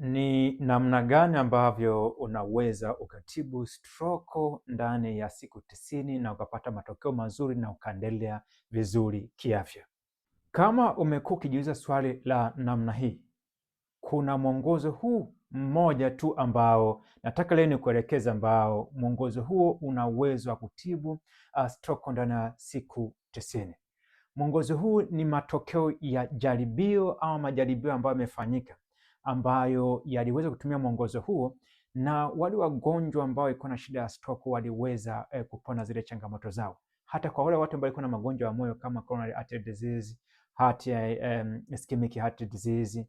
Ni namna gani ambavyo unaweza ukatibu stroke ndani ya siku 90 na ukapata matokeo mazuri na ukaendelea vizuri kiafya? Kama umekuwa ukijiuliza swali la namna hii, kuna mwongozo huu mmoja tu ambao nataka leo nikuelekeza, ambao mwongozo huo una uwezo wa kutibu stroke ndani ya siku 90. Mwongozo huu ni matokeo ya jaribio au majaribio ambayo yamefanyika, ambayo yaliweza kutumia mwongozo huo, na wale wagonjwa ambao walikuwa na shida ya stroke waliweza kupona zile changamoto zao. Hata kwa wale watu ambao walikuwa na magonjwa ya moyo kama coronary artery disease, ischemic heart disease,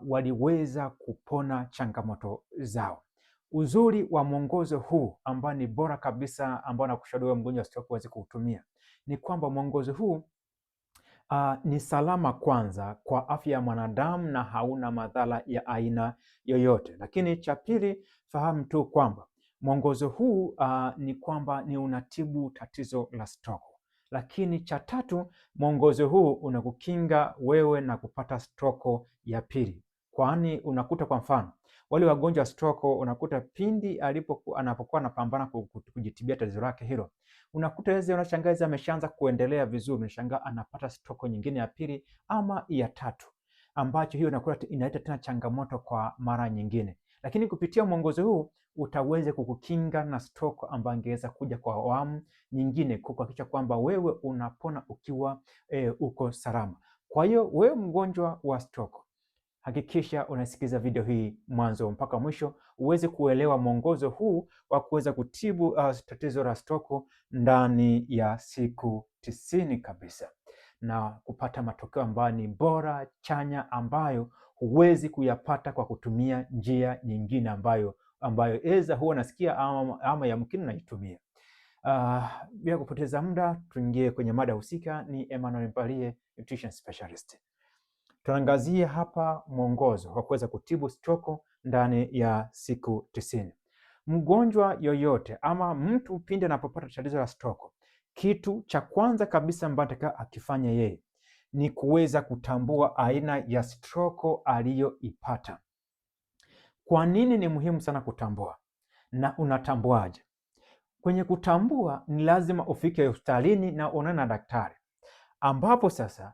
waliweza kupona changamoto zao. Uzuri wa mwongozo huu ambao ni bora kabisa, ambao nakushauri mgonjwa wa stroke uweze kuutumia, ni kwamba mwongozo huu ni salama kwanza kwa afya ya mwanadamu na hauna madhara ya aina yoyote. Lakini cha pili, fahamu tu kwamba mwongozo huu ni kwamba ni unatibu tatizo la stroke. Lakini cha tatu, mwongozo huu unakukinga wewe na kupata stroke ya pili, kwani unakuta kwa mfano wale wagonjwa wa stroke, unakuta pindi anapokuwa anapambana kujitibia tatizo lake hilo, unakuta yeye unashangaa ameshaanza kuendelea vizuri, unashangaa anapata stroke nyingine ya pili ama ya tatu, ambacho hiyo inakuwa inaleta tena changamoto kwa mara nyingine. Lakini kupitia mwongozo huu utaweza kukukinga na stroke ambayo ingeweza kuja kwa awamu nyingine, kuhakikisha kwamba wewe unapona ukiwa uko salama. Kwa hiyo wewe mgonjwa wa stroke, hakikisha unasikiza video hii mwanzo mpaka mwisho uweze kuelewa mwongozo huu wa kuweza kutibu tatizo la stroke ndani ya siku 90 kabisa, na kupata matokeo ambayo ni bora, chanya, ambayo huwezi kuyapata kwa kutumia njia nyingine ambayo eza huwa nasikia ama yamkini naitumia. Bila kupoteza muda, tuingie kwenye mada husika. Ni Emmanuel Mpalie, nutrition specialist. Tunaangazia hapa mwongozo wa kuweza kutibu stroke ndani ya siku 90. Mgonjwa yoyote ama mtu pindi anapopata tatizo la stroke, kitu cha kwanza kabisa ambacho anataka akifanya yeye ni kuweza kutambua aina ya stroke aliyoipata. Kwa nini ni muhimu sana kutambua, na unatambuaje? Kwenye kutambua ni lazima ufike hospitalini na uonane na daktari, ambapo sasa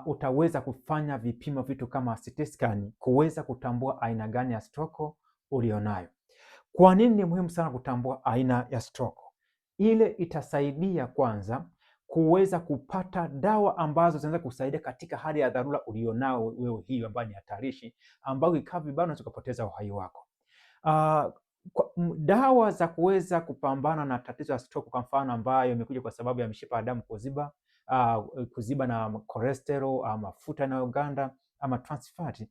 utaweza kufanya vipimo, vitu kama CT scan, kuweza kutambua aina gani ya stroke ulionayo. Kwa nini ni muhimu sana kutambua aina ya stroke? Ile itasaidia kwanza kuweza kupata dawa ambazo zinaweza kusaidia katika hali ya dharura ulionao wewe, hiyo ambayo ni hatarishi, ambayo ikaa vibaya unaweza kupoteza uhai wako. Dawa za kuweza kupambana na tatizo la stroke, kwa mfano, ambayo imekuja kwa sababu ya mishipa ya damu kuziba na cholesterol, mafuta yanayoganda ama trans fat,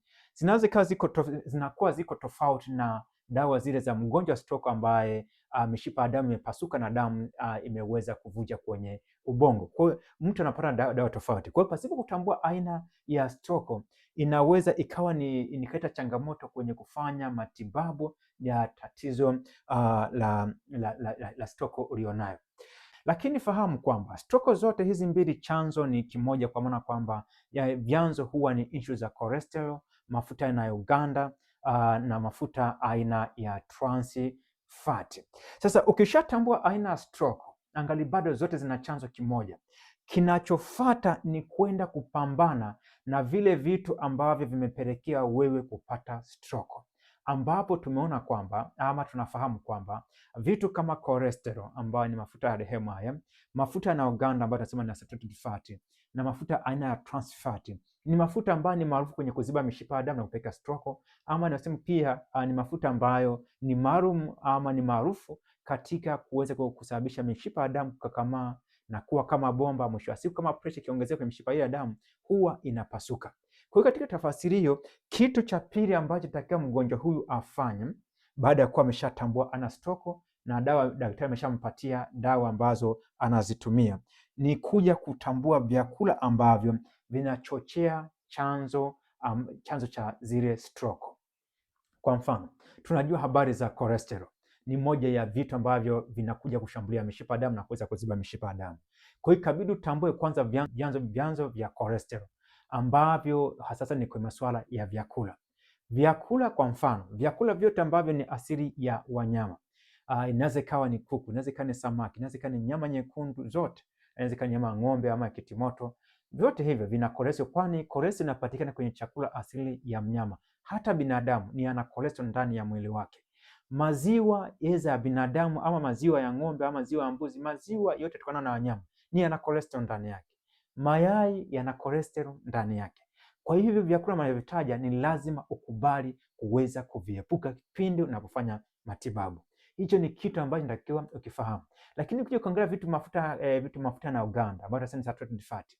zinakuwa ziko tofauti na dawa zile za mgonjwa wa stroke ambaye mishipa ya damu imepasuka na damu imeweza kuvuja kwenye ubongo. Kwa hiyo mtu anapata dawa tofauti. Kwa hiyo pasipo kutambua aina ya stroke, inaweza ikawa ikaleta changamoto kwenye kufanya matibabu ya tatizo la stroke ulionayo. Lakini fahamu kwamba stroke zote hizi mbili chanzo ni kimoja, kwa maana kwamba vyanzo huwa ni issue za cholesterol, mafuta yanayoganda na mafuta aina ya trans fat. Sasa ukishatambua aina ya stroke, angali bado zote zina chanzo kimoja. Kinachofuata ni kwenda kupambana na vile vitu ambavyo vimepelekea wewe kupata stroke, ambapo tumeona kwamba ama tunafahamu kwamba vitu kama cholesterol ambayo ni mafuta ya rehemu haya, mafuta yanayoganda ambayo tunasema ni saturated fat, na mafuta aina ya trans fat ni mafuta ambayo ni maarufu kwenye kuziba mishipa ya damu na kupeleka stroke, ama nasema pia ni mafuta ambayo ni maalum ama ni maarufu katika kuweza kusababisha mishipa ya damu kukakamaa na kuwa kama bomba. Mwisho wa siku, kama pressure ikiongezeka kwenye mishipa ya damu, huwa inapasuka. Kwa hiyo katika tafasiri hiyo, kitu cha pili ambacho takiwa mgonjwa huyu afanye baada ya kuwa ameshatambua ana stroke na daktari ameshampatia dawa ambazo anazitumia, ni kuja kutambua vyakula ambavyo vinachochea chanzo cha zile stroke. Kwa mfano, tunajua habari za cholesterol ni moja ya vitu ambavyo vinakuja kushambulia mishipa ya damu na kuweza kuziba mishipa ya damu. Kwa hiyo ikabidi utambue kwanza vyanzo vya cholesterol ambavyo hasa ni kwa masuala ya vyakula. Vyakula kwa mfano, vyakula vyote ambavyo ni asili ya wanyama, inaweza ikawa ni kuku, inaweza ikawa ni samaki, inaweza ikawa ni nyama nyekundu, zote inaweza ikawa nyama ya ng'ombe ama kitimoto, vyote hivyo vina cholesterol, kwani cholesterol inapatikana kwenye chakula asili ya mnyama. Hata binadamu ni ana cholesterol ndani ya mwili wake. Maziwa ya binadamu ama maziwa ya ng'ombe ama maziwa ya mbuzi, maziwa yote kutokana na wanyama ni yana cholesterol ndani yake. Mayai yana cholesterol ndani yake. Kwa hivyo vyakula ninavyotaja ni lazima ukubali kuweza kuviepuka kipindi unapofanya matibabu. Hicho ni kitu ambacho natakiwa ukifahamu. Lakini ukija kuangalia vitu mafuta na uganda ambayo tunasema saturated fat,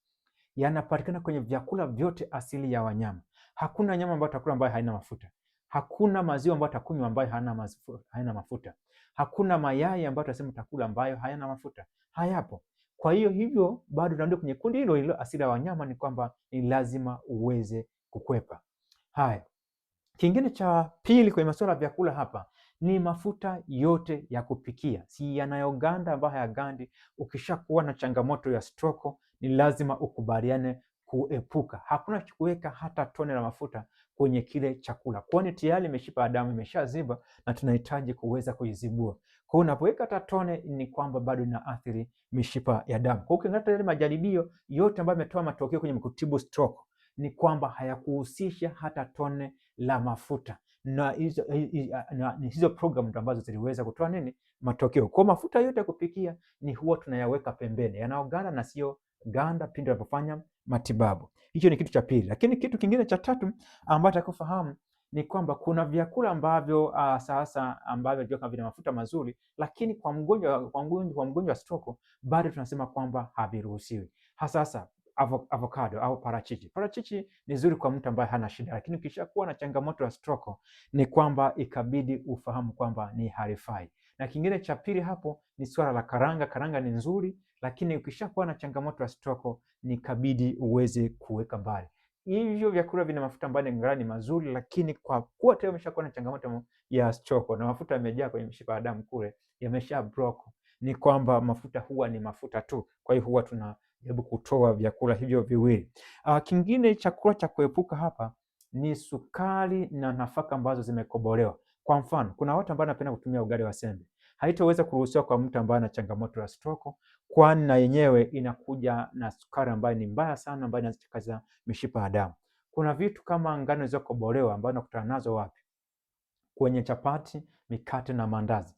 yanapatikana kwenye vyakula vyote asili ya wanyama. Hakuna nyama ambayo utakula ambayo haina mafuta. Hakuna maziwa ambayo utakunywa ambayo hayana mafuta. Hakuna mayai ambayo utasema utakula ambayo hayana mafuta. Hayapo. Kwa hivyo bado tunarudi kwenye kundi hilo hilo asili ya wanyama, ni kwamba ni lazima uweze kukwepa. Haya. Kingine cha pili kwenye masuala ya vyakula hapa ni mafuta yote ya kupikia, si yanayoganda ambayo hayagandi. Ukishakuwa na changamoto ya stroke, ni lazima ukubaliane kuepuka. Hakuna kuweka hata tone la mafuta kwenye kile chakula, kwani tayari mishipa ya damu imeshaziba na tunahitaji kuweza kuizibua. Kwa hiyo unapoweka hata tone, ni kwamba bado inaathiri mishipa ya damu. Kwa hiyo ukiangalia yale majaribio yote ambayo yametoa matokeo kwenye kutibu stroke, ni kwamba hayakuhusisha hata tone la mafuta, na hizo program ambazo ziliweza kutoa matokeo. Kwa mafuta yote ya kupikia ni huwa tunayaweka pembeni, yanaoganda na sio ganda pindi tunapofanya matibabu. Hicho ni kitu cha pili. Lakini kitu kingine cha tatu ambacho atakufahamu ni kwamba kuna vyakula ambavyo sasa ambavyo vina mafuta mazuri, lakini kwa mgonjwa wa stroke bado tunasema kwamba haviruhusiwi. Hasa avocado au parachichi. Parachichi ni nzuri kwa mtu ambaye hana shida, lakini ukishakuwa na changamoto ya stroke ni kwamba ikabidi ufahamu kwamba ni halifai. Na kingine cha pili hapo ni swala la karanga. Karanga ni nzuri, lakini ukishakuwa na changamoto ya stroke ni kabidi uweze kuweka mbali. Hivyo vyakula vina mafuta ambayo ni mazuri, lakini kwa kuwa tayari umeshakuwa na changamoto ya stroke na mafuta yamejaa kwenye mishipa ya damu kule, yamesha block, ni kwamba mafuta huwa ni mafuta tu. Kwa hiyo huwa tunajaribu kutoa vyakula hivyo viwili. Kingine chakula cha kuepuka hapa ni sukari na nafaka ambazo zimekobolewa. Kwa mfano, kuna watu ambao wanapenda kutumia ugali wa sembe. Haitoweza kuruhusiwa kwa mtu ambaye ana changamoto ya stroke, kwani na yenyewe inakuja na sukari ambayo ni mbaya sana, ambayo inachakaza mishipa ya damu. Kuna vitu kama ngano zilizokobolewa ambazo nakutana nazo wapi? Kwenye chapati, mikate na mandazi.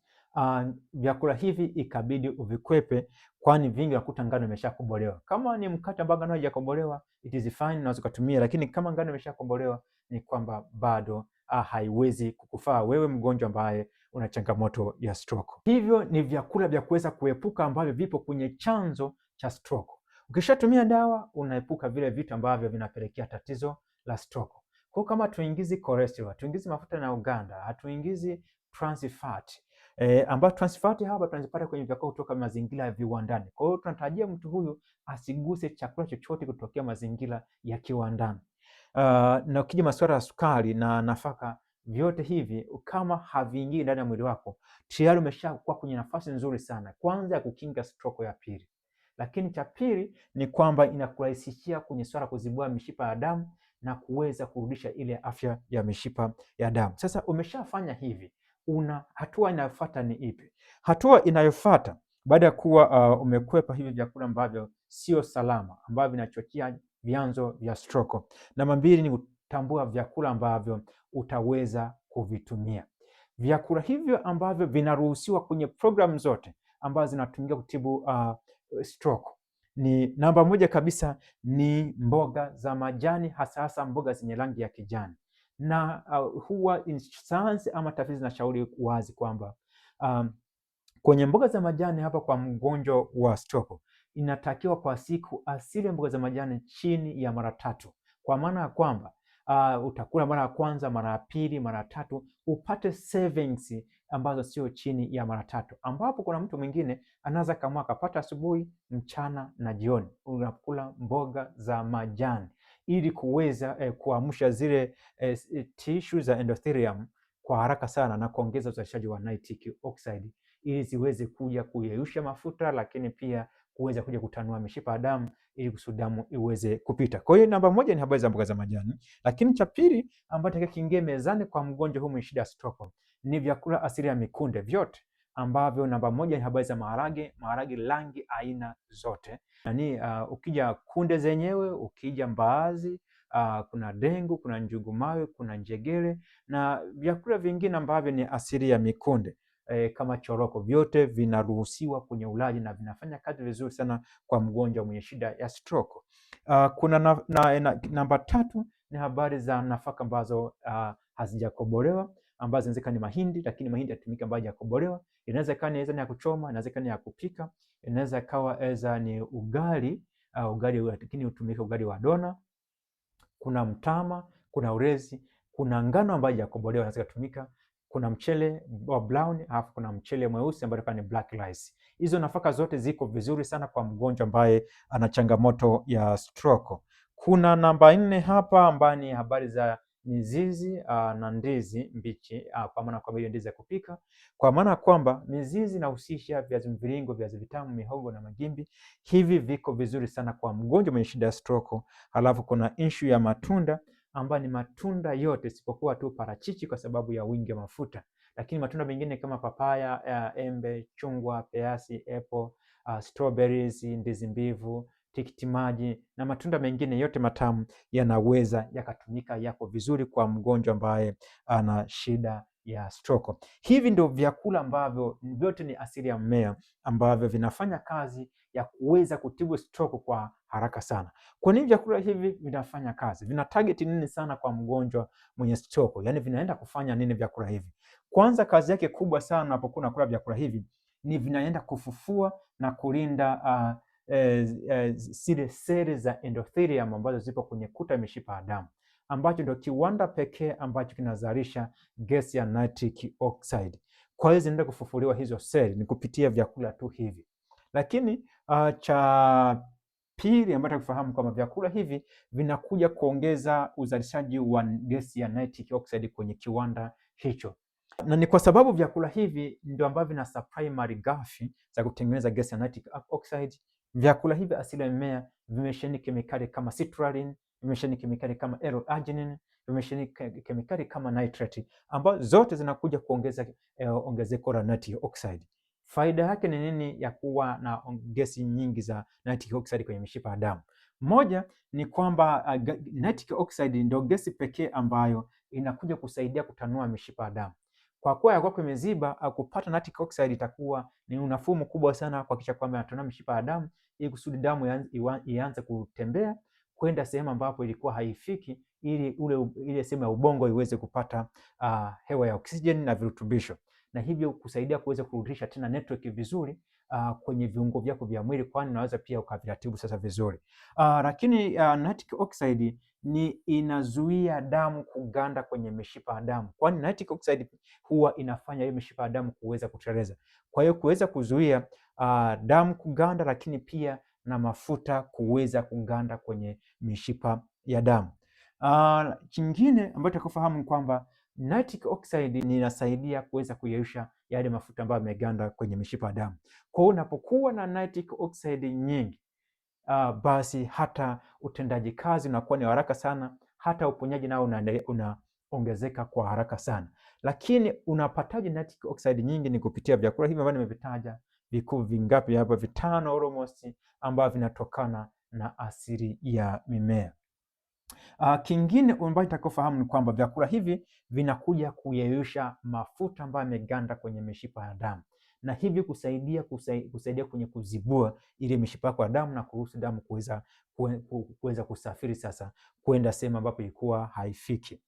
Vyakula hivi ikabidi uvikwepe, kwani vingi unakuta ngano imeshakobolewa. Kama ni mkate ambao ngano haijakobolewa, it is fine, unaweza kutumia, lakini kama ngano imeshakobolewa ni kwamba bado haiwezi kukufaa wewe mgonjwa ambaye una changamoto ya stroke. Hivyo ni vyakula vya kuweza kuepuka ambavyo vipo kwenye chanzo cha stroke. Ukishatumia dawa, unaepuka vile vitu ambavyo vinapelekea tatizo la stroke. Kwa kama tuingizi cholesterol, tuingizi mafuta na uganda, hatuingizi trans fat. Ambapo trans fat hapa tunazipata kwenye vyakula kutoka mazingira ya viwandani. Kwa hiyo tunatarajia mtu huyu asiguse chakula chochote kutokea mazingira ya kiwandani. Na ukija masuala ya sukari na nafaka, vyote hivi kama haviingii ndani ya mwili wako, tayari umeshakuwa kwenye nafasi nzuri sana, kwanza ya kukinga stroke ya pili. Lakini cha pili ni kwamba inakurahisishia kwenye swala kuzibua mishipa ya damu na kuweza kurudisha ile afya ya mishipa ya damu. Sasa umeshafanya hivi, hatua inayofuata ni ipi? Hatua inayofuata baada ya kuwa umekwepa hivi vyakula ambavyo sio salama, ambavyo vinachochea vyanzo vya stroke, namba mbili ni kutambua vyakula ambavyo utaweza kuvitumia. Vyakula hivyo ambavyo vinaruhusiwa kwenye programu zote ambazo zinatumika kutibu stroke ni namba moja kabisa ni mboga za majani, hasa mboga zenye rangi ya kijani. Na huwa sayansi ama tafiti zinashauri wazi kwamba kwenye mboga za majani hapa kwa mgonjwa wa stroke inatakiwa kwa siku asili mboga za majani chini ya mara 3, kwa maana ya kwamba utakula mara ya kwanza, mara ya pili, mara ya tatu, upate savings ambazo sio chini ya mara 3, ambapo kuna mtu mwingine anaweza kama akapata asubuhi, mchana na jioni. Unakula mboga za majani ili kuweza kuamsha zile tissue za endothelium kwa haraka sana na kuongeza uzalishaji wa nitric oxide ili ziweze kuja kuyeyusha mafuta, lakini pia kuweza kuja kutanua mishipa ya damu ili kusudi damu iweze kupita. Kwa hiyo namba moja ni habari za mboga za majani, lakini cha pili ambacho kiingie mezani kwa mgonjwa huyu mwenye shida ya stroke ni vyakula asili ya mikunde vyote, ambavyo namba moja ni habari za maharage rangi aina zote. Ukija kunde zenyewe, ukija mbaazi, kuna dengu, kuna njugumawe, kuna njegere na vyakula vingine ambavyo ni asili ya mikunde kama choroko, vyote vinaruhusiwa kwenye ulaji na vinafanya kazi vizuri sana kwa mgonjwa mwenye shida ya stroke. Kuna namba tatu ni habari za nafaka ambazo hazijakobolewa, ambazo zinaweza ni mahindi, lakini mahindi yatumika ambayo hajakobolewa. Inaweza ikawa ni ya kuchoma, inaweza ikawa ni ya kupika, inaweza ikawa ni ugali, lakini utumike ugali wa dona. Kuna mtama, kuna ulezi, kuna ngano ambayo hajakobolewa inaweza kutumika, kuna mchele wa brown, alafu kuna mchele mweusi ambao ni black rice. Hizo nafaka zote ziko vizuri sana kwa mgonjwa ambaye ana changamoto ya stroke. Kuna namba 4 hapa ambayo ni habari za mizizi na ndizi mbichi, kwa maana kwamba hiyo ndizi ya kupika, kwa maana kwamba mizizi inahusisha viazi mviringo, viazi vitamu, mihogo na magimbi. Hivi viko vizuri sana kwa mgonjwa mwenye shida ya stroke. Halafu kuna issue ya matunda ambayo ni matunda yote isipokuwa tu parachichi kwa sababu ya wingi wa mafuta, lakini matunda mengine kama papaya, embe, chungwa, peasi, apple, strawberries, ndizi mbivu, tikiti maji na matunda mengine yote matamu yanaweza yakatumika, yako vizuri kwa mgonjwa ambaye ana shida ya stroke. Hivi ndio vyakula ambavyo vyote ni asili ya mmea ambavyo vinafanya kazi ya kuweza kutibu stroke kwa haraka sana. Kwa nini vyakula hivi vinafanya kazi? Vina target nini sana kwa mgonjwa mwenye stroke? Yaani vinaenda kufanya nini vyakula hivi? Kwanza, kazi yake kubwa sana unapokuwa unakula vyakula hivi ni vinaenda kufufua na kulinda zile seli za endothelium ambazo zipo kwenye kuta ya mishipa ya damu, ambacho ndio kiwanda pekee ambacho kinazalisha gesi ya nitric oxide. Kwa hiyo zinaenda kufufuliwa hizo seli ni kupitia vyakula tu hivi. Lakini cha pili ambacho kufahamu kwamba vyakula hivi vinakuja kuongeza uzalishaji wa gesi ya nitric oxide kwenye kiwanda hicho, na ni kwa sababu vyakula hivi ndio ambavyo vina supply malighafi za kutengeneza gesi ya nitric oxide. Vyakula hivi asili ya mimea vimesheheni kemikali kama citrulline, vimesheheni kemikali kama L-arginine, vimesheheni kemikali kama nitrate, ambazo zote zinakuja kuongeza ongezeko la nitric oxide. Faida yake ni nini ya kuwa na gesi nyingi za nitric oxide kwenye mishipa ya damu? Moja ni kwamba nitric oxide ndio gesi pekee ambayo inakuja kusaidia kutanua mishipa ya damu. Kwa kuwa yakuwa imeziba, kupata nitric oxide itakuwa ni unafuu mkubwa sana kuhakikisha kwamba inatanua mishipa ya damu ili kusudi damu ianze kutembea kwenda sehemu ambapo ilikuwa haifiki, ili ile sehemu ya ubongo iweze kupata hewa ya oksijeni na virutubisho, na hivyo kusaidia kuweza kurudisha tena network vizuri kwenye viungo vyako vya mwili, kwani unaweza pia ukaviratibu sasa vizuri. Lakini nitric oxide inazuia damu kuganda kwenye mishipa ya damu, kwani nitric oxide huwa inafanya hiyo mishipa ya damu kuweza kuteleza. Kwa hiyo kuweza kuzuia damu kuganda, lakini pia na mafuta kuweza kuganda kwenye mishipa ya damu. Kingine ambacho tukufahamu kwamba nitric oxide inasaidia kuweza kuyeyusha yale mafuta ambayo yameganda kwenye mishipa ya damu. Kwa hiyo unapokuwa na nitric oxide nyingi, basi hata utendaji kazi unakuwa ni haraka sana, hata uponyaji nao unaongezeka kwa haraka sana. Lakini unapataje nitric oxide nyingi? Ni kupitia vyakula hivi ambavyo nimevitaja, vikuu vingapi hapa? 5 almost, ambavyo vinatokana na asili ya mimea. Kingine ambacho nitakofahamu ni kwamba vyakula hivi vinakuja kuyeyusha mafuta ambayo yameganda kwenye mishipa ya damu, na hivi kusaidia kwenye kuzibua ile mishipa ya damu na kuruhusu damu kuweza kusafiri sasa kwenda sehemu ambapo ilikuwa haifiki.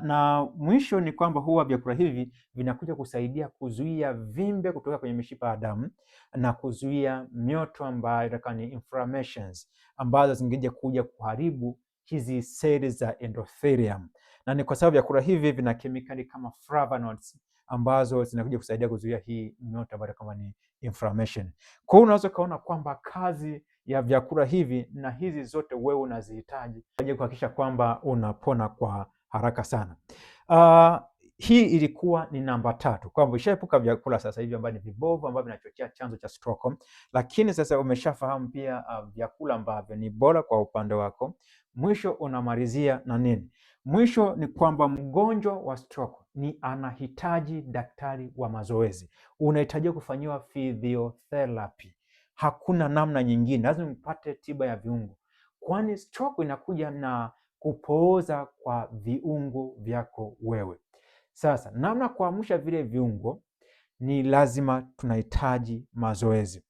Na mwisho ni kwamba huwa vyakula hivi vinakuja kusaidia kuzuia vimbe kutoka kwenye mishipa ya damu na kuzuia mioto ambayo ni inflammations ambazo zingekuja kuja kuharibu hizi seli za endothelium, na ni kwa sababu vyakula hivi vina kemikali kama flavonoids ambazo zinakuja kusaidia kuzuia hii mioto ambayo kama ni inflammation. Kwa hiyo unaweza kaona kwamba kazi ya vyakula hivi na hizi zote wewe unazihitaji ili kuhakikisha kwamba unapona kwa haraka sana. Hii ilikuwa ni namba 3, kwamba ushaepuka vyakula sasa hivi ambavyo ni vibovu ambavyo vinachochea chanzo cha stroke, lakini sasa umeshafahamu pia vyakula ambavyo ni bora kwa upande wako. Mwisho unamalizia na nini? Mwisho ni kwamba mgonjwa wa stroke ni anahitaji daktari wa mazoezi, unahitaji kufanyiwa physiotherapy. Hakuna namna nyingine, lazima mpate tiba ya viungo, kwani stroke inakuja na kupooza kwa viungo vyako wewe. Sasa namna kuamsha vile viungo ni lazima tunahitaji mazoezi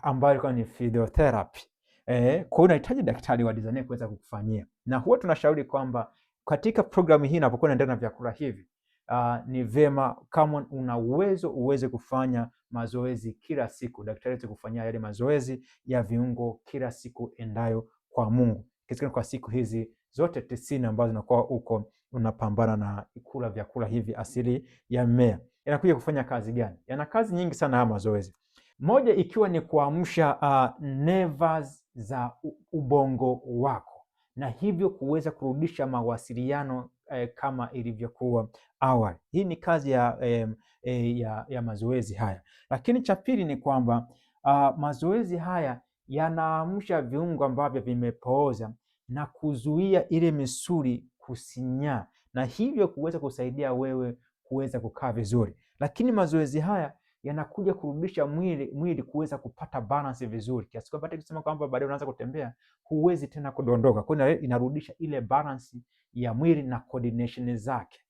ambayo ni physiotherapy. Kwa hiyo unahitaji daktari wa design kuweza kukufanyia, na huwa tunashauri kwamba katika programu hii inapokuwa inaendelea na vyakula hivi, ni vema kama una uwezo uweze kufanya mazoezi kila siku, daktari aweze kufanyia yale mazoezi ya viungo kila siku endayo kwa Mungu, kwa siku hizi zote 90 ambazo zinakuwa huko unapambana na kula vyakula hivi asili ya mmea. Yanakuja kufanya kazi gani? Yana kazi nyingi sana haya mazoezi. Moja ikiwa ni kuamsha nerves za ubongo wako, na hivyo kuweza kurudisha mawasiliano kama ilivyokuwa awali. Hii ni kazi ya mazoezi haya. Lakini cha pili ni kwamba mazoezi haya yanaamsha viungo ambavyo vimepooza na kuzuia ile misuli kusinyaa, na hivyo kuweza kusaidia wewe kuweza kukaa vizuri. Lakini mazoezi haya yanakuja kurudisha mwili kuweza kupata balance vizuri, kiasi kwamba hata kusema kwamba baadaye unaanza kutembea huwezi tena kudondoka. Kwa hiyo inarudisha ile balance ya mwili na coordination zake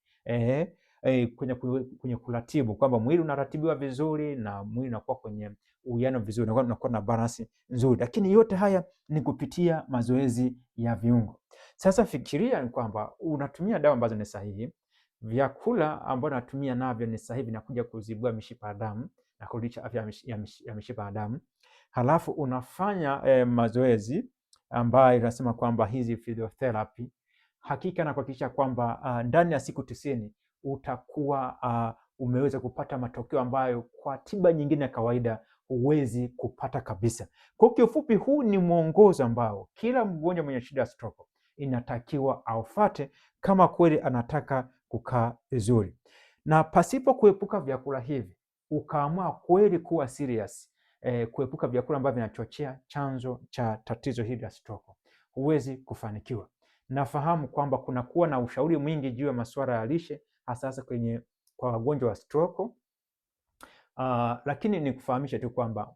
kwenye kuratibu, kwamba mwili unaratibiwa vizuri na mwili unakuwa kwenye uwiano vizuri, unakuwa na balance nzuri. Lakini yote haya ni kupitia mazoezi ya viungo. Sasa fikiria ni kwamba unatumia dawa ambazo ni sahihi, vyakula ambavyo natumia navyo ni sahihi, vinakuja kuzibua mishipa ya damu na kurudisha afya ya mishipa ya damu. Halafu unafanya mazoezi ambayo tunasema kwamba hizi physiotherapy, hakika na kuhakikisha kwamba ndani ya siku 90 utakuwa umeweza kupata matokeo ambayo kwa tiba nyingine ya kawaida huwezi kupata kabisa. Kwa kiufupi, huu ni mwongozo ambao kila mgonjwa mwenye shida ya stroke inatakiwa aufate kama kweli anataka kukaa vizuri, na pasipo kuepuka vyakula hivi ukaamua kweli kuwa serious, kuepuka vyakula ambavyo vinachochea chanzo cha tatizo hili la stroke, huwezi kufanikiwa. Nafahamu kwamba kunakuwa na ushauri mwingi juu ya masuala ya lishe, hasa kwa wagonjwa wa stroke, lakini nikufahamishe tu kwamba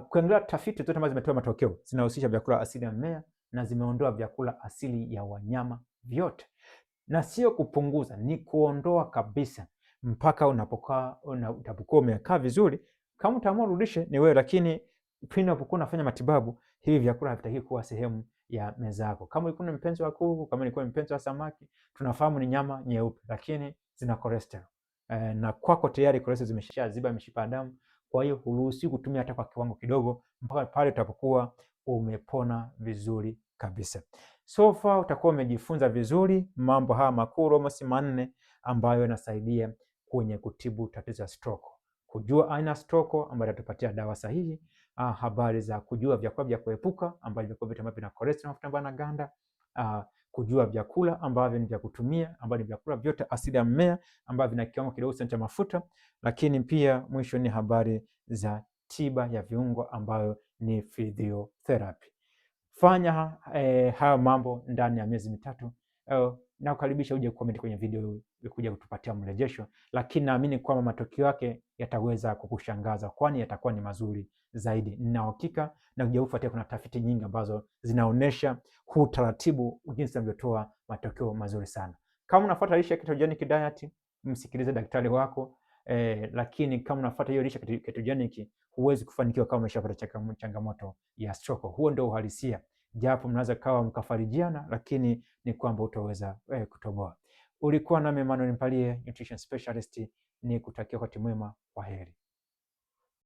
kuangalia tafiti zote ambazo zimetoa matokeo zinahusisha vyakula asili ya mmea na zimeondoa vyakula asili ya wanyama vyote, na sio kupunguza, ni kuondoa kabisa mpaka utapokuwa umekaa vizuri. Kama utaamua rudishe ni wewe, lakini pindi unapokuwa unafanya matibabu, hivi vyakula havitaki kuwa sehemu ya meza yako. Kama ulikuwa ni mpenzi wa kuku, kama ulikuwa ni mpenzi wa samaki, tunafahamu ni nyama nyeupe, lakini zina cholesterol, na kwako tayari cholesterol zimeshaziba mishipa ya damu. Kwa hiyo huruhusiwi kutumia hata kwa kiwango kidogo mpaka pale utapokuwa umepona vizuri kabisa. So far utakuwa umejifunza vizuri mambo haya makuu almost 4 ambayo yanasaidia kwenye kutibu tatizo la stroke. Kujua aina stroke ambayo itatupatia dawa sahihi, habari za kujua vyakula vya kuepuka ambavyo vyakula vyote ambavyo vina cholesterol, mafuta ambayo yanaganda, kujua vyakula ambavyo ni vya kutumia ambavyo ni vyakula vyote asili ya mmea ambavyo vina kiwango kidogo cha mafuta, lakini pia mwisho ni habari za tiba ya viungo ambayo ni physiotherapy. Fanya haya mambo ndani ya miezi 3, na kukaribisha uje kucomment kwenye video kuja kutupatia mrejesho, lakini naamini kwamba matokeo yake yataweza kukushangaza, kwani yatakuwa ni mazuri zaidi. Nina hakika na kuja kufuatia, kuna tafiti nyingi ambazo zinaonesha huu taratibu jinsi unavyotoa matokeo mazuri sana. Kama unafuata lishe ya ketogenic diet, msikilize daktari wako, lakini kama unafuata hiyo lishe ketogenic huwezi kufanikiwa kama umeshapata changamoto ya stroke. Huo ndio uhalisia, japo mnaweza kawa mkafarijiana, lakini ni kwamba utaweza kutoboa. Ulikuwa nami Emmanuel Mpalie, nutrition specialist, ni kutakia wakati mwema. Kwaheri.